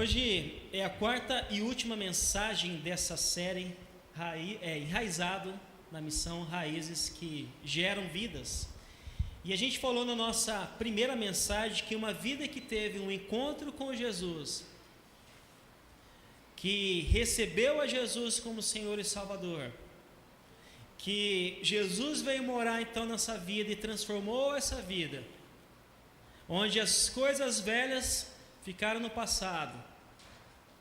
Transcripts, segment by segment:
Hoje é a quarta e última mensagem dessa série enraizado na missão Raízes que geram vidas. E a gente falou na nossa primeira mensagem que uma vida que teve um encontro com Jesus, que recebeu a Jesus como Senhor e Salvador, que Jesus veio morar então nessa vida e transformou essa vida, onde as coisas velhas ficaram no passado,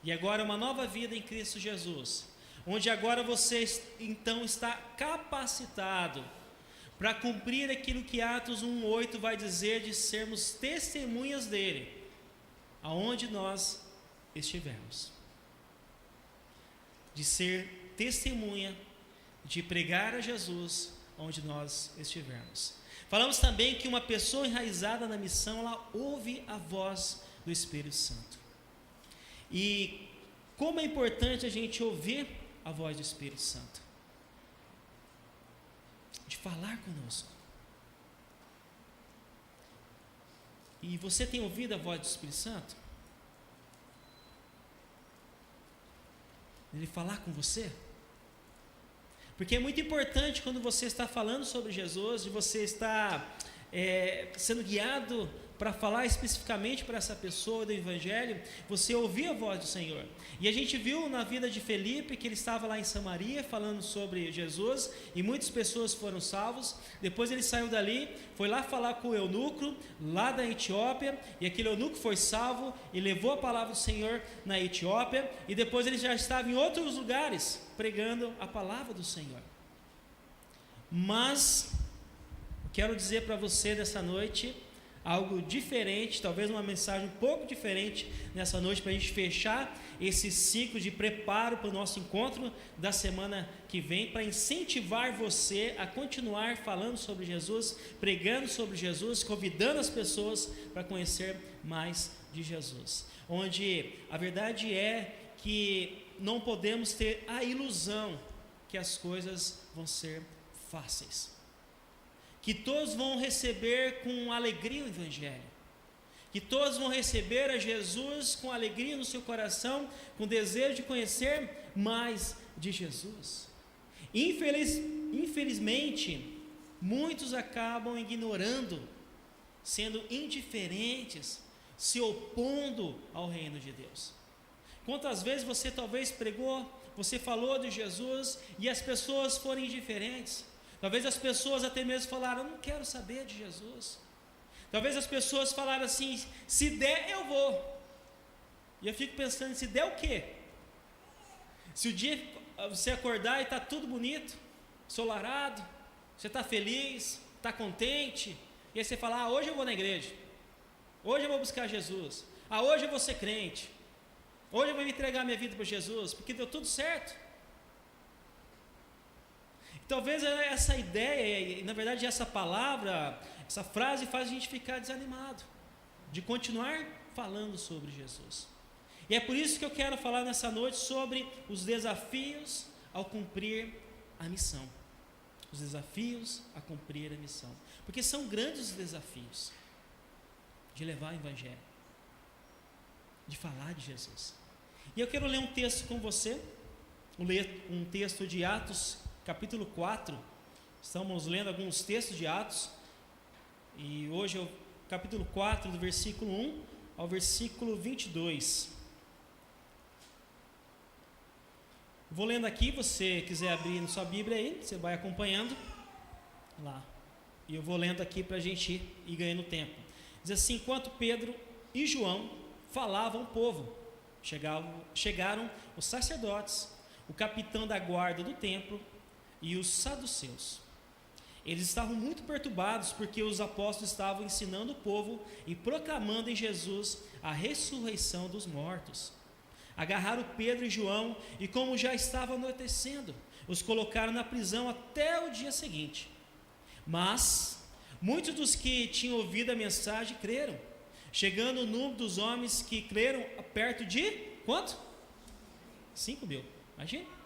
e agora uma nova vida em Cristo Jesus, onde agora você então está capacitado para cumprir aquilo que Atos 1:8 vai dizer de sermos testemunhas dele, aonde nós estivermos, de ser testemunha, de pregar a Jesus onde nós estivermos. Falamos também que uma pessoa enraizada na missão, ela ouve a voz do Espírito Santo. E como é importante a gente ouvir a voz do Espírito Santo, de falar conosco. E você tem ouvido a voz do Espírito Santo? Ele falar com você? Porque é muito importante quando você está falando sobre Jesus, e você está sendo guiado para falar especificamente para essa pessoa do Evangelho, você ouvir a voz do Senhor. E a gente viu na vida de Felipe que ele estava lá em Samaria falando sobre Jesus, e muitas pessoas foram salvos. Depois ele saiu dali, foi lá falar com o eunuco lá da Etiópia, e aquele eunuco foi salvo e levou a palavra do Senhor na Etiópia, e depois ele já estava em outros lugares pregando a palavra do Senhor. Mas quero dizer para você nessa noite algo diferente, talvez uma mensagem um pouco diferente nessa noite, para a gente fechar esse ciclo de preparo para o nosso encontro da semana que vem, para incentivar você a continuar falando sobre Jesus, pregando sobre Jesus, convidando as pessoas para conhecer mais de Jesus. Onde a verdade é que não podemos ter a ilusão que as coisas vão ser fáceis, que todos vão receber com alegria o Evangelho, que todos vão receber a Jesus com alegria no seu coração, com desejo de conhecer mais de Jesus. Infelizmente, muitos acabam ignorando, sendo indiferentes, se opondo ao reino de Deus. Quantas vezes você talvez pregou, você falou de Jesus e as pessoas foram indiferentes? Talvez as pessoas até mesmo falaram: eu não quero saber de Jesus. Talvez as pessoas falaram assim: se der eu vou. E eu fico pensando, se der o quê? Se o dia você acordar e está tudo bonito, ensolarado, você está feliz, está contente, e aí você fala: hoje eu vou na igreja, hoje eu vou buscar Jesus, hoje eu vou ser crente, hoje eu vou entregar minha vida para Jesus, porque deu tudo certo. Talvez essa ideia, na verdade essa palavra, essa frase faz a gente ficar desanimado de continuar falando sobre Jesus. E é por isso que eu quero falar nessa noite sobre os desafios ao cumprir a missão. Os desafios a cumprir a missão. Porque são grandes desafios de levar o Evangelho, de falar de Jesus. E eu quero ler um texto com você, ler um texto de Atos capítulo 4, estamos lendo alguns textos de Atos, e hoje é o capítulo 4, do versículo 1 ao versículo 22. Vou lendo aqui, você quiser abrir na sua Bíblia aí, você vai acompanhando lá, e eu vou lendo aqui para a gente ir ganhando tempo. Diz assim: enquanto Pedro e João falavam ao povo, chegaram os sacerdotes, o capitão da guarda do templo e os saduceus. Eles estavam muito perturbados porque os apóstolos estavam ensinando o povo e proclamando em Jesus a ressurreição dos mortos. Agarraram Pedro e João e, como já estava anoitecendo, os colocaram na prisão até o dia seguinte. Mas muitos dos que tinham ouvido a mensagem creram, chegando o número dos homens que creram perto de quanto? 5.000, imagina.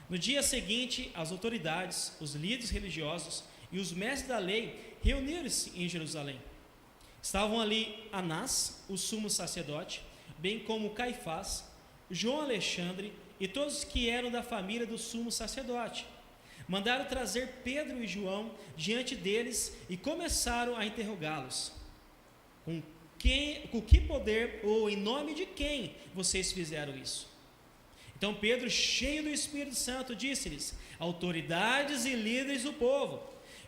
No dia seguinte, as autoridades, os líderes religiosos e os mestres da lei reuniram-se em Jerusalém. Estavam ali Anás, o sumo sacerdote, bem como Caifás, João Alexandre e todos que eram da família do sumo sacerdote. Mandaram trazer Pedro e João diante deles e começaram a interrogá-los. Com que poder ou em nome de quem vocês fizeram isso? Então Pedro, cheio do Espírito Santo, disse-lhes: autoridades e líderes do povo,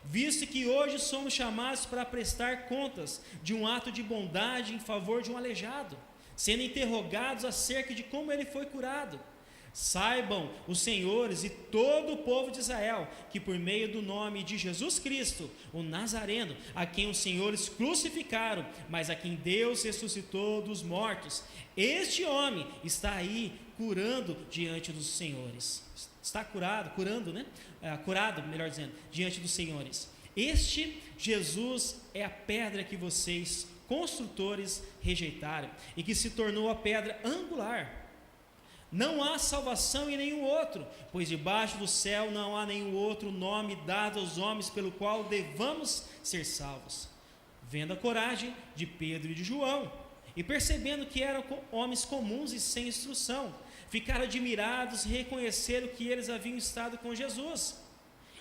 visto que hoje somos chamados para prestar contas de um ato de bondade em favor de um aleijado, sendo interrogados acerca de como ele foi curado, saibam os senhores e todo o povo de Israel que por meio do nome de Jesus Cristo, o Nazareno, a quem os senhores crucificaram, mas a quem Deus ressuscitou dos mortos, este homem está aí curando diante dos senhores. Está curado, melhor dizendo, diante dos senhores. Este Jesus é a pedra que vocês, construtores, rejeitaram e que se tornou a pedra angular. Não há salvação em nenhum outro, pois debaixo do céu não há nenhum outro nome dado aos homens pelo qual devamos ser salvos. Vendo a coragem de Pedro e de João, e percebendo que eram homens comuns e sem instrução, ficaram admirados e reconheceram que eles haviam estado com Jesus.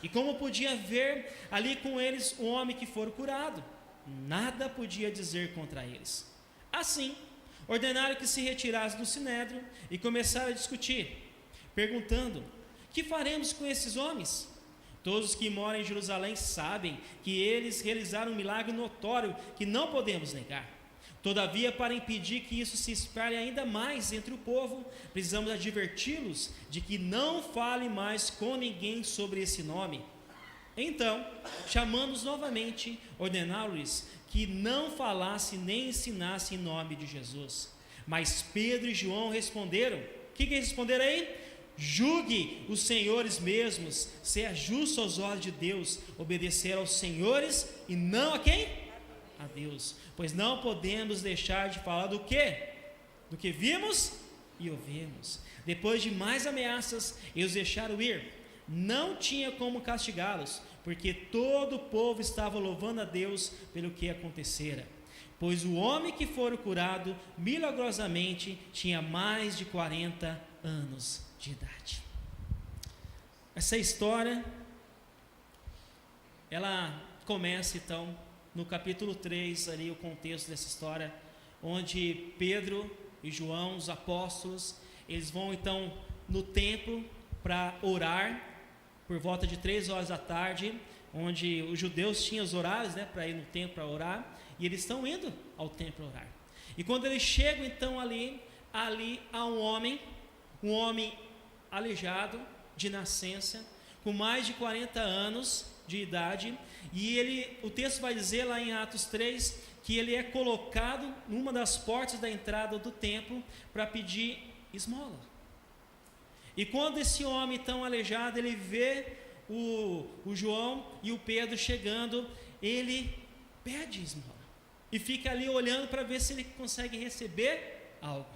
E como podia ver ali com eles o homem que fora curado, nada podia dizer contra eles. Assim, ordenaram que se retirassem do sinédrio e começaram a discutir, perguntando: que faremos com esses homens? Todos os que moram em Jerusalém sabem que eles realizaram um milagre notório que não podemos negar. Todavia, para impedir que isso se espalhe ainda mais entre o povo, precisamos adverti-los de que não fale mais com ninguém sobre esse nome. Então, chamando-os novamente, ordenaram-lhes que não falasse nem ensinasse em nome de Jesus. Mas Pedro e João responderam: o que responderam aí? Julgue os senhores mesmos, seja justo aos olhos de Deus, obedecer aos senhores e não a quem? A Deus. Pois não podemos deixar de falar do quê? Do que vimos e ouvimos. Depois de mais ameaças, eles deixaram ir. Não tinha como castigá-los, porque todo o povo estava louvando a Deus pelo que acontecera. Pois o homem que fora curado milagrosamente tinha mais de 40 anos de idade. Essa história, ela começa então no capítulo 3, ali o contexto dessa história, onde Pedro e João, os apóstolos, eles vão então no templo para orar, por volta de 3 horas da tarde, onde os judeus tinham os horários, para ir no templo para orar, e eles estão indo ao templo orar. E quando eles chegam então ali há um homem aleijado de nascença, com mais de 40 anos de idade, e o texto vai dizer lá em Atos 3, que ele é colocado numa das portas da entrada do templo para pedir esmola. E quando esse homem tão aleijado, ele vê o João e o Pedro chegando, ele pede esmola e fica ali olhando para ver se ele consegue receber algo.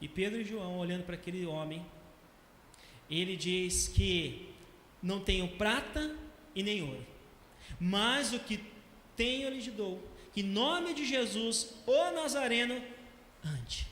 E Pedro e João, olhando para aquele homem, ele diz que não tenho prata e nem ouro, mas o que tenho eu lhe dou, que em nome de Jesus, o Nazareno, ande.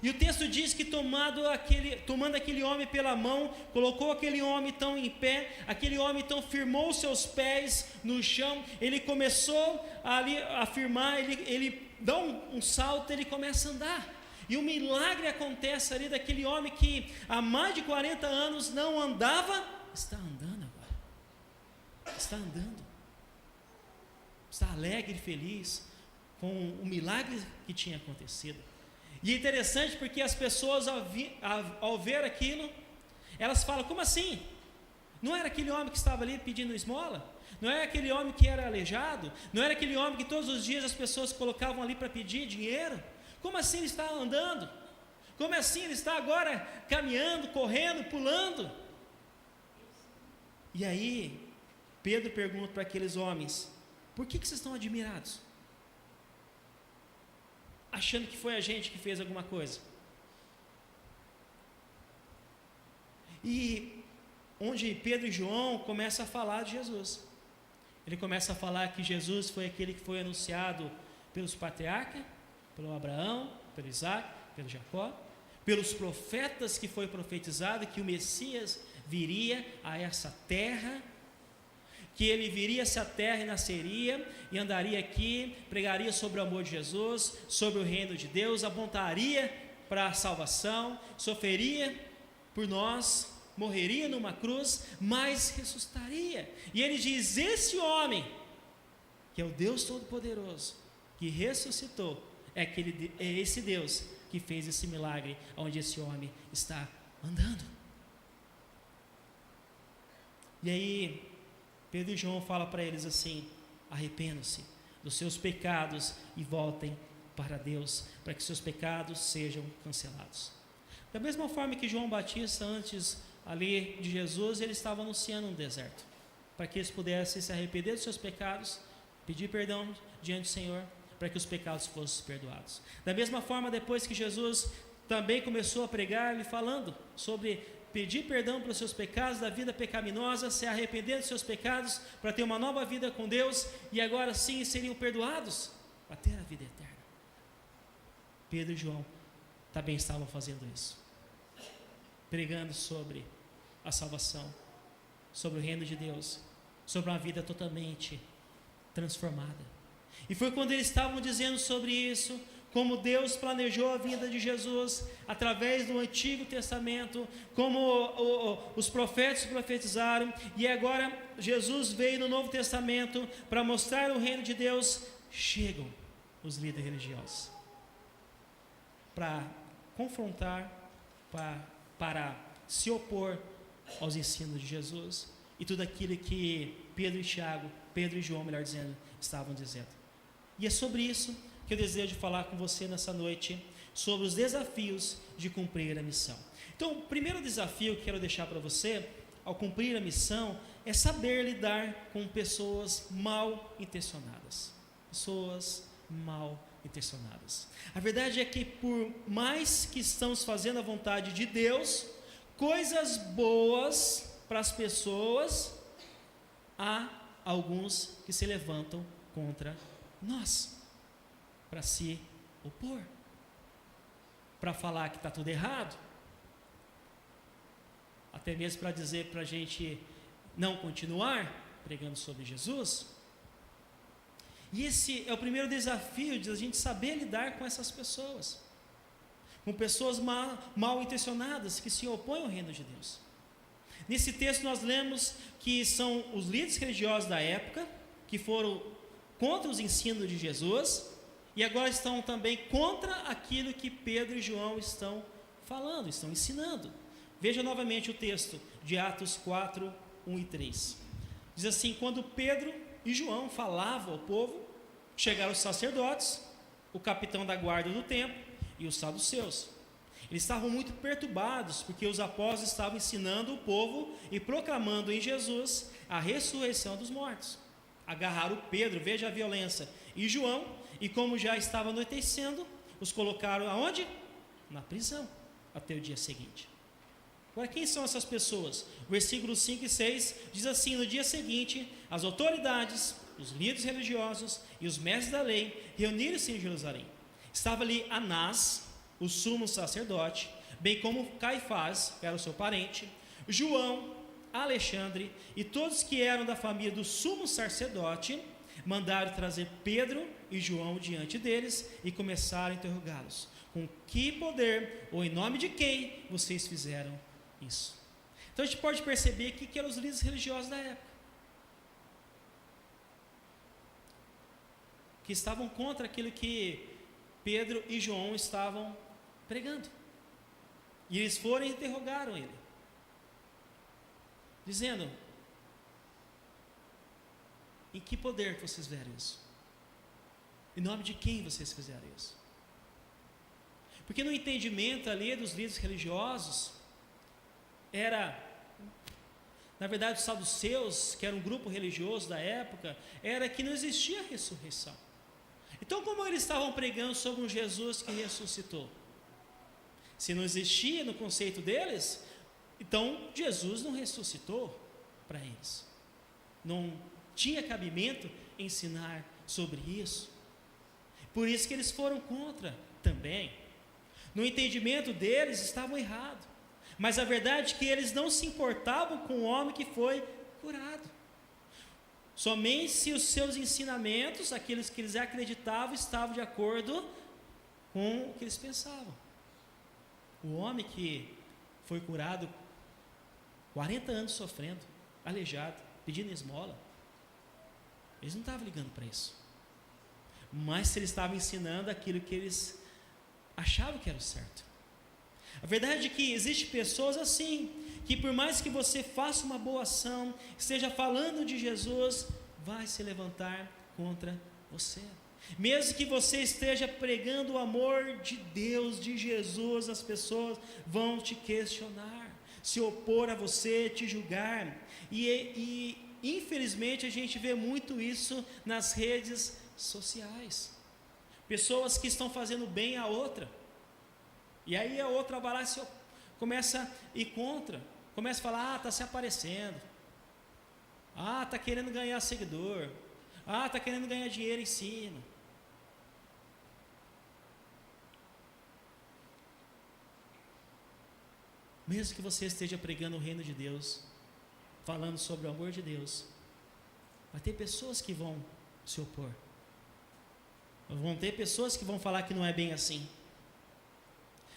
E o texto diz que tomando aquele homem pela mão, colocou aquele homem então em pé, aquele homem então firmou seus pés no chão, ele começou ali a firmar, ele dá um salto, ele começa a andar. E um milagre acontece ali daquele homem que há mais de 40 anos não andava, está andando agora. Está andando. Está alegre e feliz com o milagre que tinha acontecido. E é interessante porque as pessoas ao ver aquilo, elas falam: como assim? Não era aquele homem que estava ali pedindo esmola? Não era aquele homem que era aleijado? Não era aquele homem que todos os dias as pessoas colocavam ali para pedir dinheiro? Como assim ele está andando? Como assim ele está agora caminhando, correndo, pulando? E aí, Pedro pergunta para aqueles homens: por que vocês estão admirados? Achando que foi a gente que fez alguma coisa. E onde Pedro e João começam a falar de Jesus. Ele começa a falar que Jesus foi aquele que foi anunciado pelos patriarcas, pelo Abraão, pelo Isaac, pelo Jacó, pelos profetas que foi profetizado que o Messias viria a essa terra, que ele viria a essa terra e nasceria, e andaria aqui, pregaria sobre o amor de Jesus, sobre o reino de Deus, apontaria para a salvação, sofreria por nós, morreria numa cruz, mas ressuscitaria. E ele diz: esse homem, que é o Deus Todo-Poderoso, que ressuscitou, é esse Deus que fez esse milagre, onde esse homem está andando. E aí, Pedro e João falam para eles assim: arrependam-se dos seus pecados e voltem para Deus, para que seus pecados sejam cancelados. Da mesma forma que João Batista, antes ali de Jesus, ele estava anunciando um deserto, para que eles pudessem se arrepender dos seus pecados, pedir perdão diante do Senhor, para que os pecados fossem perdoados. Da mesma forma, depois que Jesus também começou a pregar, ele falando sobre pedir perdão pelos seus pecados, da vida pecaminosa, se arrepender dos seus pecados, para ter uma nova vida com Deus, e agora sim seriam perdoados, para ter a vida eterna. Pedro e João também estavam fazendo isso, pregando sobre a salvação, sobre o reino de Deus, sobre uma vida totalmente transformada. E foi quando eles estavam dizendo sobre isso, como Deus planejou a vinda de Jesus através do Antigo Testamento, como os profetas profetizaram, e agora Jesus veio no Novo Testamento para mostrar o reino de Deus. Chegam os líderes religiosos para confrontar, para se opor aos ensinos de Jesus e tudo aquilo que Pedro e João, melhor dizendo, estavam dizendo. E é sobre isso que eu desejo falar com você nessa noite, sobre os desafios de cumprir a missão. Então, o primeiro desafio que quero deixar para você, ao cumprir a missão, é saber lidar com pessoas mal intencionadas. Pessoas mal intencionadas. A verdade é que, por mais que estamos fazendo a vontade de Deus, coisas boas para as pessoas, há alguns que se levantam contra nós, para se opor, para falar que está tudo errado, até mesmo para dizer para a gente não continuar pregando sobre Jesus. E esse é o primeiro desafio, de a gente saber lidar com essas pessoas, com pessoas mal intencionadas, que se opõem ao reino de Deus. Nesse texto nós lemos que são os líderes religiosos da época, que foram contra os ensinos de Jesus, e agora estão também contra aquilo que Pedro e João estão falando, estão ensinando. Veja novamente o texto de Atos 4, 1 e 3. Diz assim: quando Pedro e João falavam ao povo, chegaram os sacerdotes, o capitão da guarda do templo e os saduceus. Eles estavam muito perturbados, porque os apóstolos estavam ensinando o povo e proclamando em Jesus a ressurreição dos mortos. Agarraram Pedro, veja a violência, e João, e como já estava anoitecendo, os colocaram aonde? Na prisão, até o dia seguinte. Agora, quem são essas pessoas? Versículos 5 e 6 diz assim: no dia seguinte, as autoridades, os líderes religiosos e os mestres da lei reuniram-se em Jerusalém. Estava ali Anás, o sumo sacerdote, bem como Caifás, que era o seu parente, João, Alexandre e todos que eram da família do sumo sacerdote. Mandaram trazer Pedro e João diante deles e começaram a interrogá-los: com que poder ou em nome de quem vocês fizeram isso? Então a gente pode perceber que eram os líderes religiosos da época, que estavam contra aquilo que Pedro e João estavam pregando. E eles foram e interrogaram ele, dizendo: em que poder vocês fizeram isso? Em nome de quem vocês fizeram isso? Porque no entendimento ali dos líderes religiosos, na verdade os saduceus, que era um grupo religioso da época, era que não existia ressurreição. Então, como eles estavam pregando sobre um Jesus que ressuscitou? Se não existia no conceito deles, então Jesus não ressuscitou para eles. Não tinha cabimento ensinar sobre isso. Por isso que eles foram contra também. No entendimento deles, estavam errados. Mas a verdade é que eles não se importavam com o homem que foi curado. Somente se os seus ensinamentos, aqueles que eles acreditavam, estavam de acordo com o que eles pensavam. O homem que foi curado, 40 anos sofrendo, aleijado, pedindo esmola, eles não estavam ligando para isso. Mas se eles estavam ensinando aquilo que eles achavam que era o certo. A verdade é que existem pessoas assim, que por mais que você faça uma boa ação, esteja falando de Jesus, vai se levantar contra você. Mesmo que você esteja pregando o amor de Deus, de Jesus, as pessoas vão te questionar, se opor a você, te julgar. E infelizmente a gente vê muito isso nas redes sociais. Pessoas que estão fazendo bem a outra, e aí a outra vai lá e começa a ir contra, começa a falar, está se aparecendo, está querendo ganhar seguidor, está querendo ganhar dinheiro em cima. Mesmo que você esteja pregando o reino de Deus, falando sobre o amor de Deus, vai ter pessoas que vão se opor. Vão ter pessoas que vão falar que não é bem assim.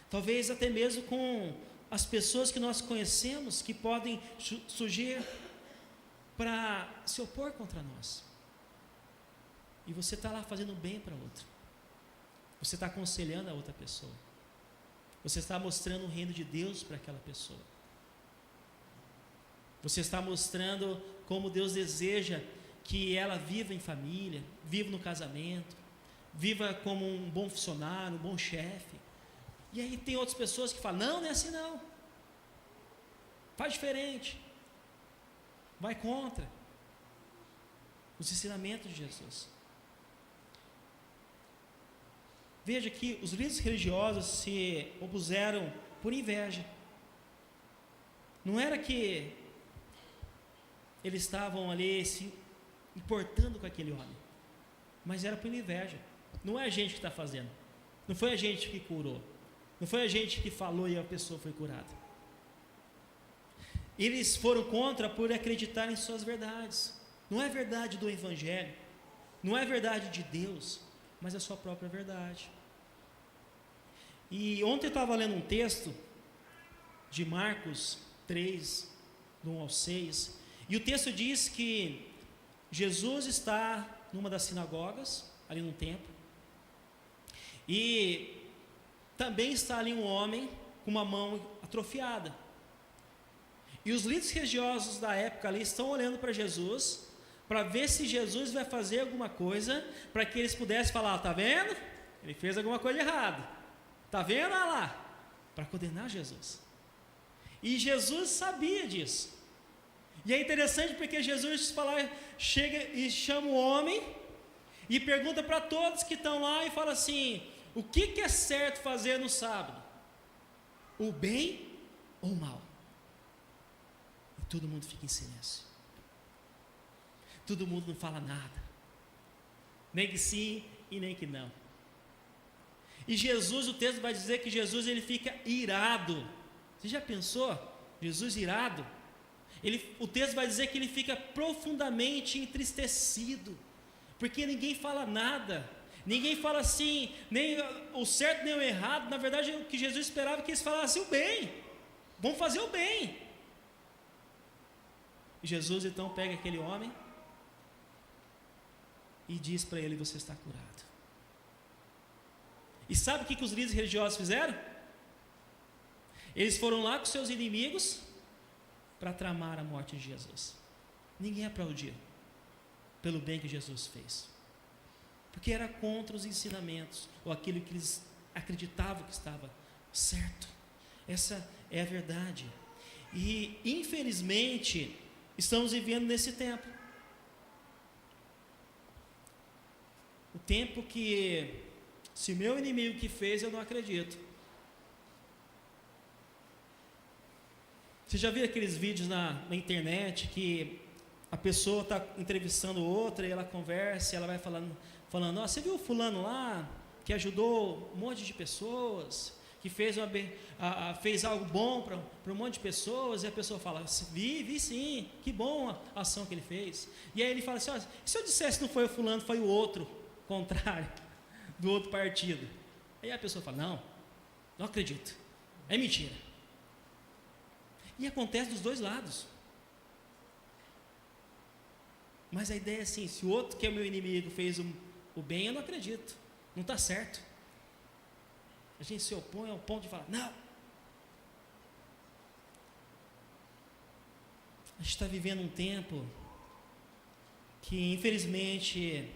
Talvez até mesmo com as pessoas que nós conhecemos, que podem surgir para se opor contra nós. E você está lá fazendo bem para outra. Você está aconselhando a outra pessoa. Você está mostrando o reino de Deus para aquela pessoa. Você está mostrando como Deus deseja que ela viva em família, viva no casamento, viva como um bom funcionário, um bom chefe. E aí tem outras pessoas que falam, não é assim não. Faz diferente. Vai contra os ensinamentos de Jesus. Veja que os líderes religiosos se opuseram por inveja. Não era que eles estavam ali se importando com aquele homem, mas era por inveja. Não é a gente que está fazendo, não foi a gente que curou, não foi a gente que falou e a pessoa foi curada. Eles foram contra por acreditar em suas verdades. Não é verdade do Evangelho, não é verdade de Deus, mas a sua própria verdade. E ontem eu estava lendo um texto de Marcos 3, do 1 ao 6, e o texto diz que Jesus está numa das sinagogas, ali no templo, e também está ali um homem com uma mão atrofiada. E os líderes religiosos da época ali estão olhando para Jesus, para ver se Jesus vai fazer alguma coisa, para que eles pudessem falar, está vendo? Ele fez alguma coisa errada. Está vendo? Olha lá. Para condenar Jesus. E Jesus sabia disso. E é interessante porque Jesus chega e chama o homem e pergunta para todos que estão lá e fala assim, o que é certo fazer no sábado? O bem ou o mal? E todo mundo fica em silêncio. Todo mundo não fala nada, nem que sim e nem que não. E Jesus, o texto vai dizer que Jesus ele fica irado. Você já pensou? Jesus irado? O texto vai dizer que ele fica profundamente entristecido, porque ninguém fala nada, ninguém fala assim, nem o certo nem o errado. Na verdade, o que Jesus esperava é que eles falassem o bem, vão fazer o bem. E Jesus então pega aquele homem e diz para ele, você está curado. E sabe o que os líderes religiosos fizeram? Eles foram lá com seus inimigos para tramar a morte de Jesus. Ninguém aplaudiu pelo bem que Jesus fez, porque era contra os ensinamentos, ou aquilo que eles acreditavam que estava certo. Essa é a verdade. E infelizmente estamos vivendo nesse tempo. O tempo que, se meu inimigo que fez, eu não acredito. Você já viu aqueles vídeos na internet que a pessoa está entrevistando outra e ela conversa, e ela vai falando, ó, você viu o fulano lá, que ajudou um monte de pessoas, que fez algo bom para um monte de pessoas, e a pessoa fala, vi sim, que bom a ação que ele fez. E aí ele fala assim, ó, e se eu dissesse que não foi o fulano, foi o outro, contrário, do outro partido? Aí a pessoa fala, não acredito, é mentira. E acontece dos dois lados. Mas a ideia é assim, se o outro que é o meu inimigo fez o bem, eu não acredito, não está certo. A gente se opõe ao ponto de falar, não. A gente está vivendo um tempo que, infelizmente,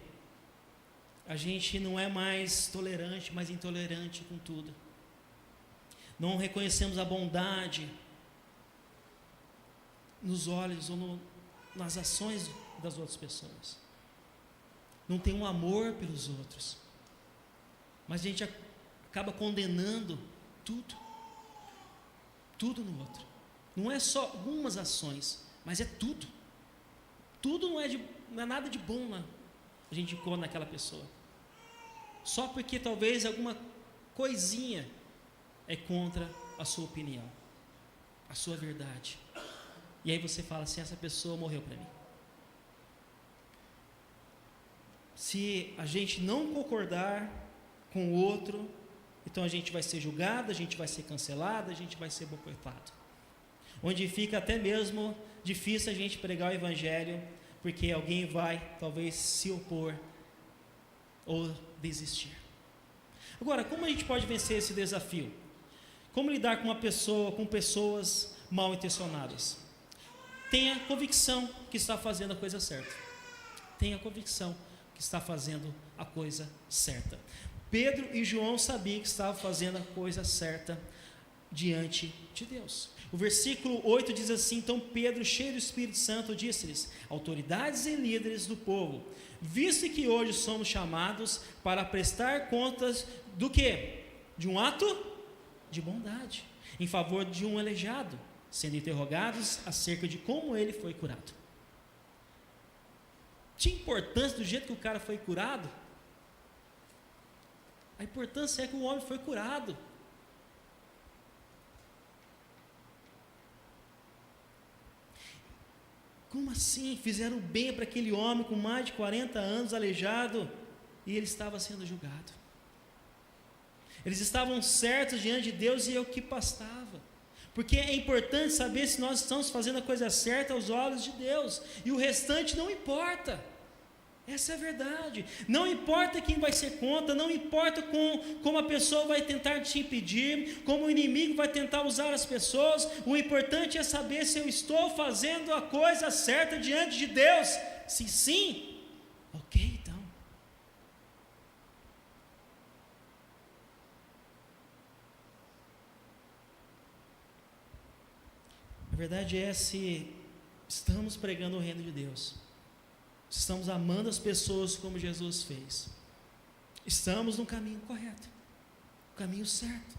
a gente não é mais tolerante, mas intolerante com tudo. Não reconhecemos a bondade nos olhos ou nas ações das outras pessoas. Não tem um amor pelos outros. Mas a gente acaba condenando tudo no outro. Não é só algumas ações, mas é tudo. Tudo não é nada de bom a gente encontra naquela pessoa. Só porque talvez alguma coisinha é contra a sua opinião, a sua verdade. E aí você fala assim, essa pessoa morreu para mim. Se a gente não concordar com o outro, então a gente vai ser julgado, a gente vai ser cancelado, a gente vai ser boicotado. Onde fica até mesmo difícil a gente pregar o evangelho, porque alguém vai talvez se opor ou desistir. Agora, como a gente pode vencer esse desafio? Como lidar com pessoas mal intencionadas? Tenha convicção que está fazendo a coisa certa. Tenha convicção que está fazendo a coisa certa. Pedro e João sabiam que estavam fazendo a coisa certa diante de Deus. O versículo 8 diz assim, então Pedro, cheio do Espírito Santo, disse-lhes, autoridades e líderes do povo, visto que hoje somos chamados para prestar contas do quê? De um ato de bondade, em favor de um aleijado, sendo interrogados acerca de como ele foi curado. Tinha importância do jeito que o cara foi curado? A importância é que o homem foi curado. Como assim? Fizeram bem para aquele homem com mais de 40 anos, aleijado, e ele estava sendo julgado. Eles estavam certos diante de Deus e é o que bastava. Porque é importante saber se nós estamos fazendo a coisa certa aos olhos de Deus, e o restante não importa. Essa é a verdade. Não importa quem vai ser contra, não importa como a pessoa vai tentar te impedir, como o inimigo vai tentar usar as pessoas, o importante é saber se eu estou fazendo a coisa certa diante de Deus. Se sim, ok, então. A verdade é se estamos pregando o reino de Deus. Estamos amando as pessoas como Jesus fez. Estamos no caminho correto, no caminho certo.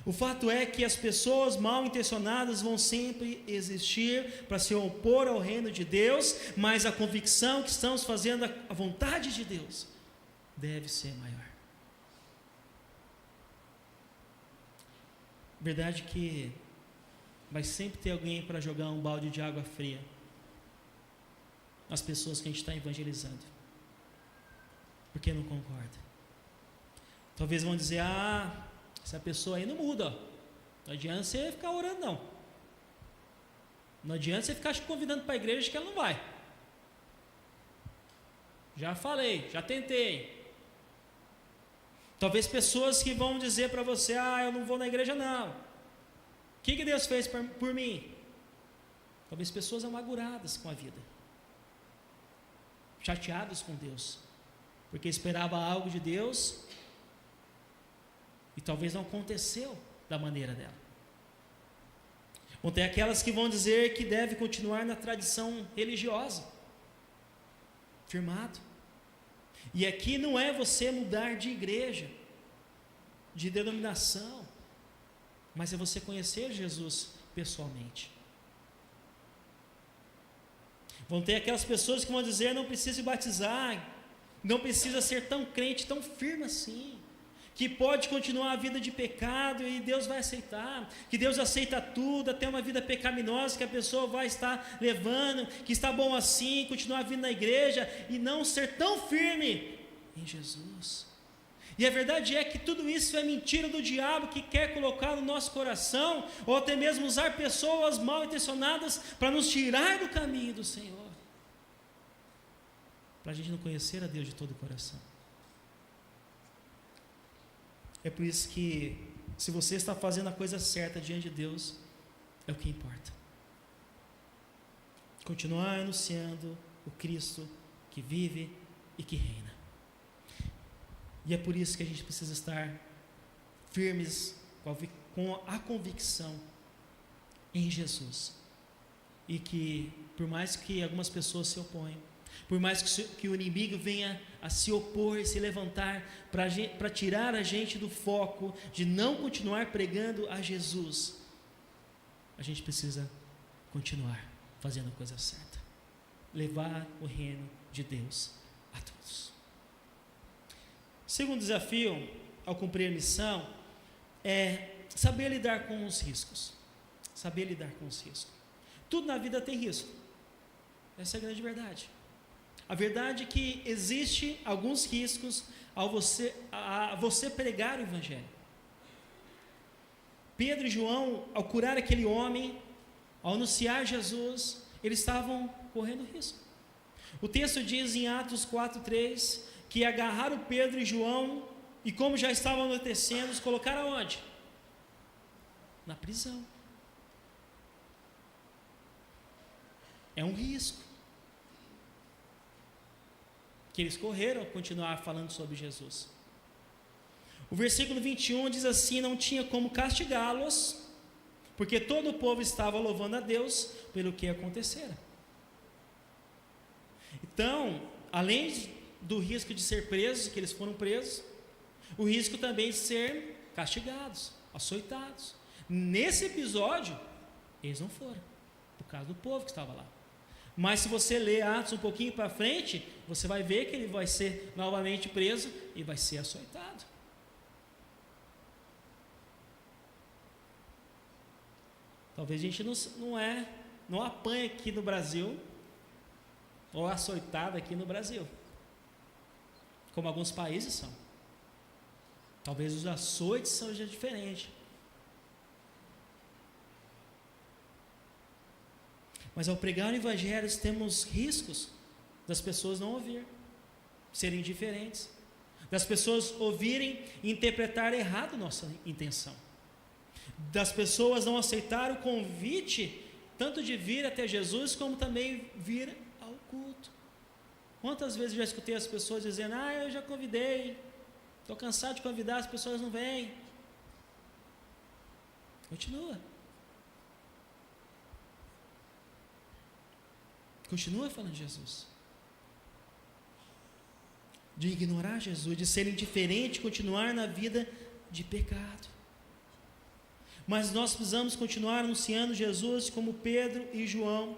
O fato é que as pessoas mal intencionadas vão sempre existir para se opor ao reino de Deus, mas a convicção que estamos fazendo a vontade de Deus deve ser maior. Verdade que vai sempre ter alguém para jogar um balde de água fria as pessoas que a gente está evangelizando, porque não concorda. Talvez vão dizer, essa pessoa aí não muda, não adianta você ficar orando não adianta você ficar convidando para a igreja que ela não vai, já falei, já tentei. Talvez pessoas que vão dizer para você, eu não vou na igreja não, o que Deus fez por mim? Talvez pessoas amarguradas com a vida, chateados com Deus, porque esperava algo de Deus e talvez não aconteceu da maneira dela. Ou tem aquelas que vão dizer que deve continuar na tradição religiosa, firmado. E aqui não é você mudar de igreja, de denominação, mas é você conhecer Jesus pessoalmente. Vão ter aquelas pessoas que vão dizer, não precisa se batizar, não precisa ser tão crente, tão firme assim, que pode continuar a vida de pecado e Deus vai aceitar, que Deus aceita tudo, até uma vida pecaminosa que a pessoa vai estar levando, que está bom assim, continuar vindo na igreja e não ser tão firme em Jesus. E a verdade é que tudo isso é mentira do diabo, que quer colocar no nosso coração, ou até mesmo usar pessoas mal intencionadas para nos tirar do caminho do Senhor, para a gente não conhecer a Deus de todo o coração. É por isso que, se você está fazendo a coisa certa diante de Deus, é o que importa. Continuar anunciando o Cristo que vive e que reina. E é por isso que a gente precisa estar firmes com a convicção em Jesus. E que, por mais que algumas pessoas se oponham, por mais que o inimigo venha a se opor e se levantar para tirar a gente do foco de não continuar pregando a Jesus, a gente precisa continuar fazendo a coisa certa, levar o reino de Deus a todos. Segundo desafio ao cumprir a missão é saber lidar com os riscos. Saber lidar com os riscos. Tudo na vida tem risco. Essa é a grande verdade. A verdade é que existe alguns riscos a você pregar o Evangelho. Pedro e João, ao curar aquele homem, ao anunciar Jesus, eles estavam correndo risco. O texto diz em Atos 4:3 que agarraram Pedro e João e, como já estavam anoitecendo, os colocaram aonde? Na prisão. É um risco que eles correram a continuar falando sobre Jesus. O versículo 21 diz assim: não tinha como castigá-los, porque todo o povo estava louvando a Deus pelo que acontecera. Então, além do risco de ser presos, que eles foram presos, o risco também de ser castigados, açoitados. Nesse episódio, eles não foram, por causa do povo que estava lá. Mas se você ler Atos um pouquinho para frente, você vai ver que ele vai ser novamente preso e vai ser açoitado. Talvez a gente não apanhe aqui no Brasil, ou açoitado aqui no Brasil, como alguns países são. Talvez os açoites sejam diferentes. Mas ao pregar o Evangelho, temos riscos das pessoas não ouvir, serem indiferentes, das pessoas ouvirem e interpretar errado nossa intenção, das pessoas não aceitar o convite, tanto de vir até Jesus, como também vir ao culto. Quantas vezes eu já escutei as pessoas dizendo: eu já convidei, estou cansado de convidar, as pessoas não vêm. Continua falando de Jesus, de ignorar Jesus, de ser indiferente, continuar na vida de pecado. Mas nós precisamos continuar anunciando Jesus como Pedro e João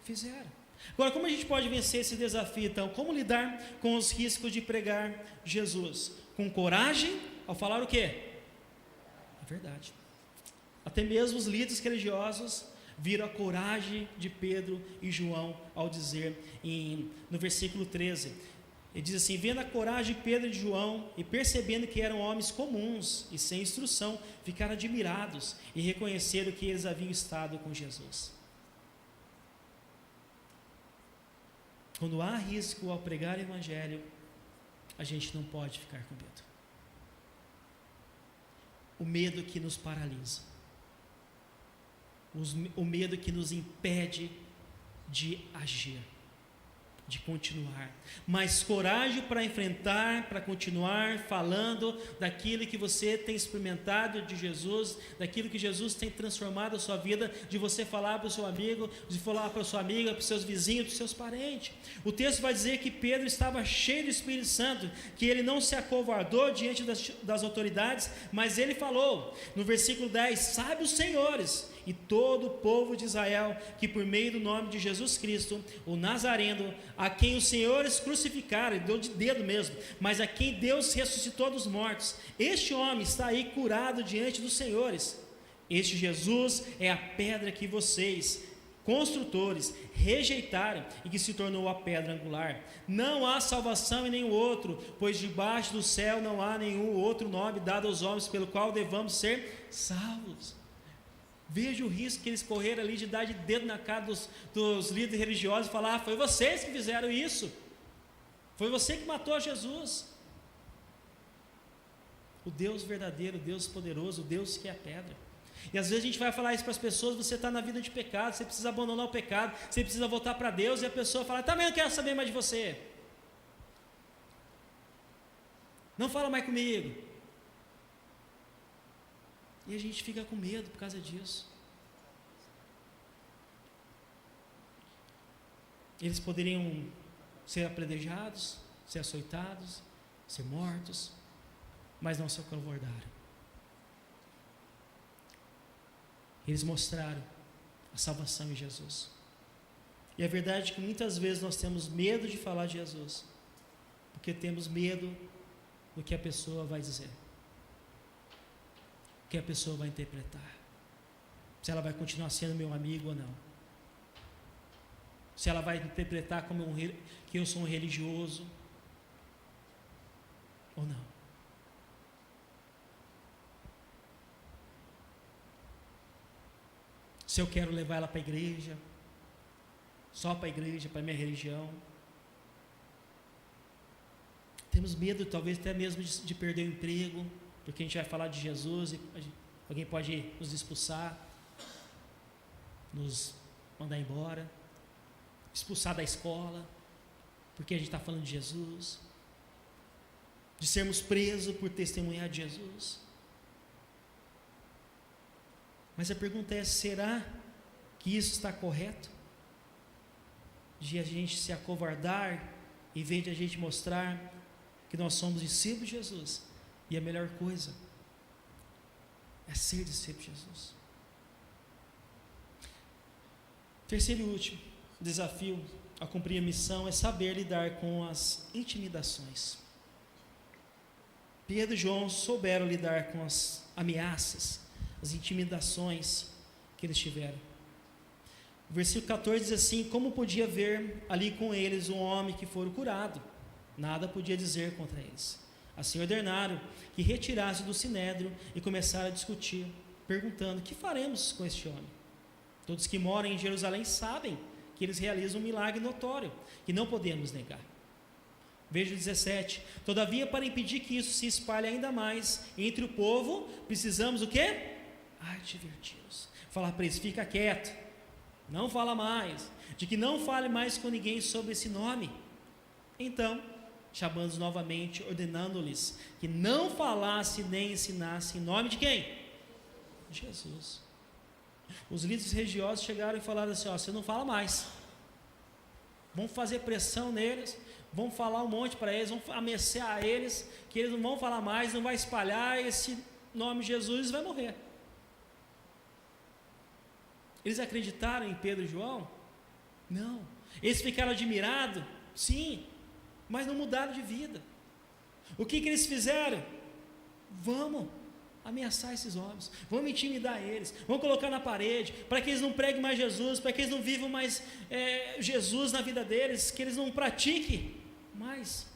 fizeram. Agora, como a gente pode vencer esse desafio então? Como lidar com os riscos de pregar Jesus? Com coragem, ao falar o quê? A verdade. Até mesmo os líderes religiosos viram a coragem de Pedro e João ao dizer no versículo 13, ele diz assim: vendo a coragem de Pedro e de João e percebendo que eram homens comuns e sem instrução, ficaram admirados e reconheceram que eles haviam estado com Jesus. Quando há risco ao pregar o Evangelho, a gente não pode ficar com medo. O medo que nos paralisa, o medo que nos impede de agir, de continuar, mas coragem para enfrentar, para continuar falando daquilo que você tem experimentado de Jesus, daquilo que Jesus tem transformado a sua vida, de você falar para o seu amigo, de falar para a sua amiga, para os seus vizinhos, para os seus parentes. O texto vai dizer que Pedro estava cheio do Espírito Santo, que ele não se acovardou diante das autoridades, mas ele falou, no versículo 10, sábios senhores, e todo o povo de Israel, que por meio do nome de Jesus Cristo, o Nazareno, a quem os senhores crucificaram, e deu de dedo mesmo, mas a quem Deus ressuscitou dos mortos, este homem está aí curado diante dos senhores. Este Jesus é a pedra que vocês, construtores, rejeitaram e que se tornou a pedra angular. Não há salvação em nenhum outro, pois debaixo do céu não há nenhum outro nome dado aos homens pelo qual devamos ser salvos. Veja o risco que eles correram ali de dar de dedo na cara dos líderes religiosos e falar: foi vocês que fizeram isso, foi você que matou Jesus. O Deus verdadeiro, o Deus poderoso, o Deus que é a pedra. E às vezes a gente vai falar isso para as pessoas: você está na vida de pecado, você precisa abandonar o pecado, você precisa voltar para Deus, e a pessoa fala: também não quero saber mais de você, não fala mais comigo. E a gente fica com medo por causa disso. Eles poderiam ser apedrejados, ser açoitados, ser mortos, mas não se acovardaram. Eles mostraram a salvação em Jesus. E a verdade é que muitas vezes nós temos medo de falar de Jesus, porque temos medo do que a pessoa vai dizer, o que a pessoa vai interpretar, se ela vai continuar sendo meu amigo ou não, se ela vai interpretar como que eu sou um religioso ou não. Se eu quero levar ela para a igreja, só para a igreja, para a minha religião. Temos medo, talvez até mesmo de perder o emprego, porque a gente vai falar de Jesus e alguém pode nos expulsar, nos mandar embora, expulsar da escola, porque a gente está falando de Jesus, de sermos presos por testemunhar de Jesus. Mas a pergunta é: será que isso está correto? De a gente se acovardar, em vez de a gente mostrar que nós somos discípulos de Jesus, e a melhor coisa é ser discípulo de Jesus. Terceiro e último desafio a cumprir a missão é saber lidar com as intimidações. Pedro e João souberam lidar com as ameaças, as intimidações que eles tiveram. O versículo 14 diz assim: como podia ver ali com eles um homem que fora curado? Nada podia dizer contra eles. Assim ordenaram que retirasse do sinédrio e começaram a discutir, perguntando: que faremos com este homem? Todos que moram em Jerusalém sabem que eles realizam um milagre notório, que não podemos negar. Veja o 17: todavia, para impedir que isso se espalhe ainda mais entre o povo, precisamos o quê? Adverti-los, falar para eles: fica quieto, não fala mais, de que não fale mais com ninguém sobre esse nome. Então, chamando-os novamente, ordenando-lhes que não falasse nem ensinasse em nome de quem? Jesus. Os líderes religiosos chegaram e falaram assim: ó, você não fala mais, vamos fazer pressão neles, vamos falar um monte para eles, vamos ameaçar eles, que eles não vão falar mais, não vai espalhar esse nome de Jesus, vai morrer. Eles acreditaram em Pedro e João? Não. Eles ficaram admirados? Sim, mas não mudaram de vida. O que eles fizeram? Vamos ameaçar esses homens, vamos intimidar eles, vamos colocar na parede, para que eles não preguem mais Jesus, para que eles não vivam mais Jesus na vida deles, que eles não pratiquem mais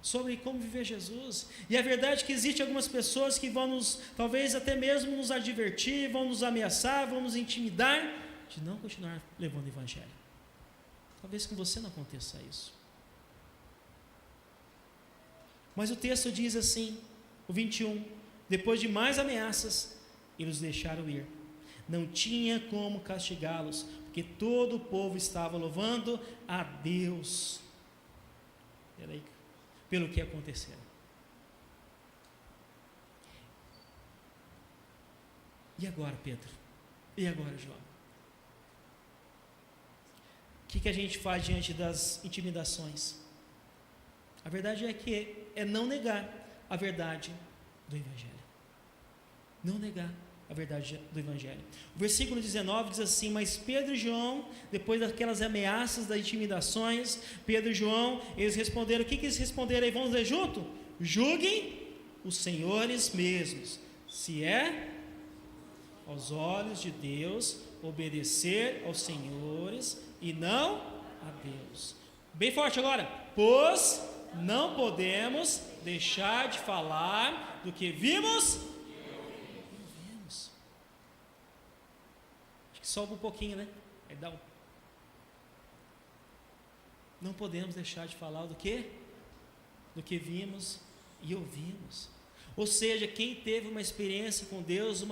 sobre como viver Jesus. E a verdade é que existem algumas pessoas que vão talvez até mesmo nos advertir, vão nos ameaçar, vão nos intimidar de não continuar levando o Evangelho. Talvez com você não aconteça isso. Mas o texto diz assim, o 21: depois de mais ameaças, eles deixaram ir. Não tinha como castigá-los, porque todo o povo estava louvando a Deus pelo que aconteceu. E agora, Pedro? E agora, João? O que a gente faz diante das intimidações? A verdade é que é não negar a verdade do Evangelho. Não negar a a verdade do Evangelho. O versículo 19 diz assim: mas Pedro e João, depois daquelas ameaças, das intimidações, Pedro e João, eles responderam, o que eles responderam aí? Vamos ler junto? Julguem os senhores mesmos, se é aos olhos de Deus obedecer aos senhores e não a Deus. Bem forte agora. Pois não podemos deixar de falar do que vimos. Acho que sobe um pouquinho, né? Aí dá um... Não podemos deixar de falar do que? Do que vimos e ouvimos. Ou seja, quem teve uma experiência com Deus,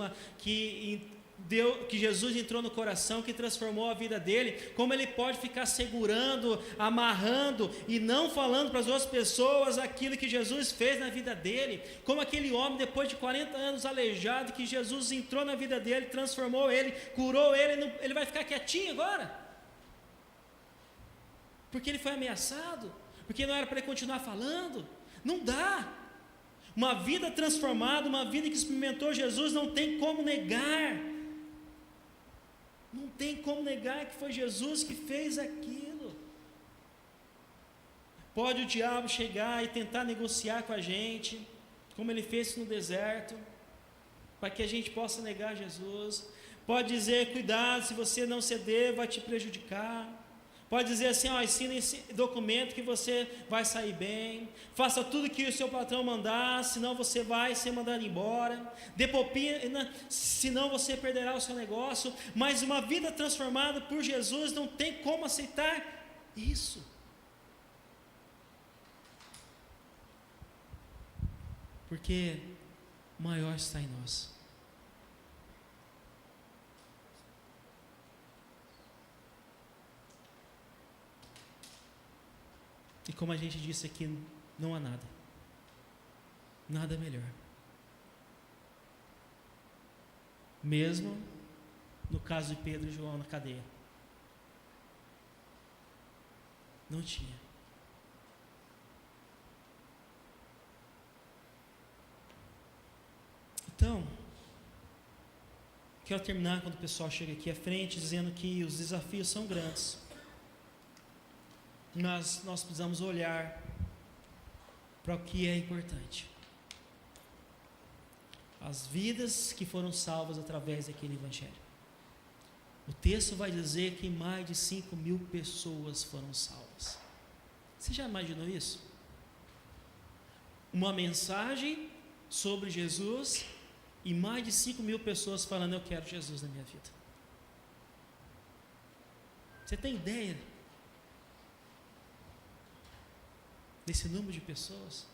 que Jesus entrou no coração, que transformou a vida dele, como ele pode ficar segurando, amarrando e não falando para as outras pessoas aquilo que Jesus fez na vida dele? Como aquele homem, depois de 40 anos aleijado, que Jesus entrou na vida dele, transformou ele, curou ele, ele vai ficar quietinho agora? Porque ele foi ameaçado? Porque não era para ele continuar falando? Não dá. Uma vida transformada, uma vida que experimentou Jesus, não tem como negar. Não tem como negar que foi Jesus que fez aquilo. Pode o diabo chegar e tentar negociar com a gente, como ele fez no deserto, para que a gente possa negar Jesus. Pode dizer, cuidado, se você não ceder, vai te prejudicar. Pode dizer assim, assina esse documento que você vai sair bem. Faça tudo que o seu patrão mandar, senão você vai ser mandado embora. Dê propina, senão você perderá o seu negócio. Mas uma vida transformada por Jesus não tem como aceitar isso. Porque o maior está em nós. E como a gente disse aqui, não há nada melhor. Mesmo no caso de Pedro e João na cadeia, não tinha. Então, quero terminar quando o pessoal chega aqui à frente, dizendo que os desafios são grandes. Mas nós precisamos olhar para o que é importante. As vidas que foram salvas através daquele Evangelho. O texto vai dizer que mais de 5.000 pessoas foram salvas. Você já imaginou isso? Uma mensagem sobre Jesus e mais de 5.000 pessoas falando, eu quero Jesus na minha vida. Você tem ideia desse número de pessoas?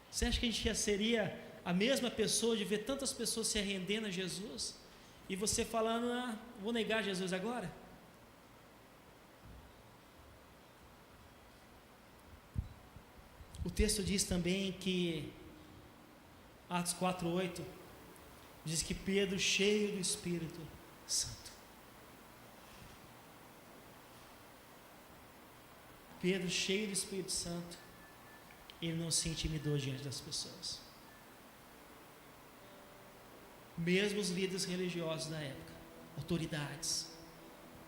Você acha que a gente já seria a mesma pessoa de ver tantas pessoas se rendendo a Jesus e você falando, vou negar Jesus agora? O texto diz também que Atos 4:8 diz que Pedro, cheio do Espírito Santo, Pedro, cheio do Espírito Santo, ele não se intimidou diante das pessoas. Mesmo os líderes religiosos da época, autoridades,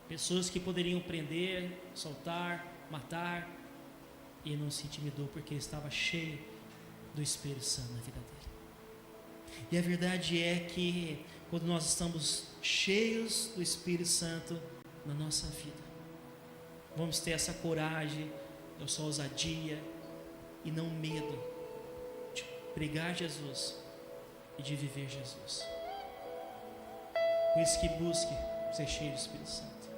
pessoas que poderiam prender, soltar, matar, ele não se intimidou porque ele estava cheio do Espírito Santo na vida dele. E a verdade é que quando nós estamos cheios do Espírito Santo na nossa vida, vamos ter essa coragem, essa ousadia e não medo de pregar Jesus e de viver Jesus. Por isso que busque ser cheio do Espírito Santo.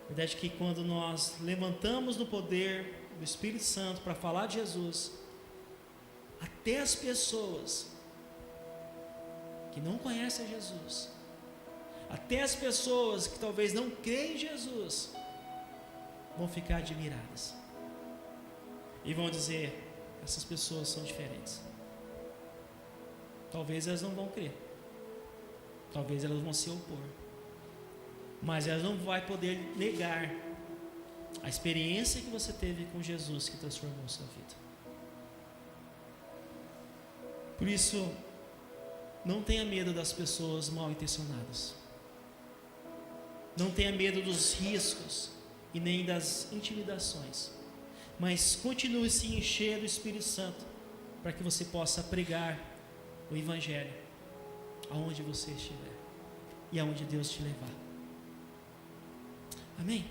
A verdade é que quando nós levantamos no poder do Espírito Santo para falar de Jesus, até as pessoas que não conhecem Jesus, até as pessoas que talvez não creem em Jesus, vão ficar admiradas e vão dizer, essas pessoas são diferentes. Talvez elas não vão crer, talvez elas vão se opor, mas elas não vão poder negar a experiência que você teve com Jesus, que transformou a sua vida. Por isso, não tenha medo das pessoas mal intencionadas. Não tenha medo dos riscos e nem das intimidações. Mas continue se encher do Espírito Santo para que você possa pregar o Evangelho aonde você estiver e aonde Deus te levar. Amém?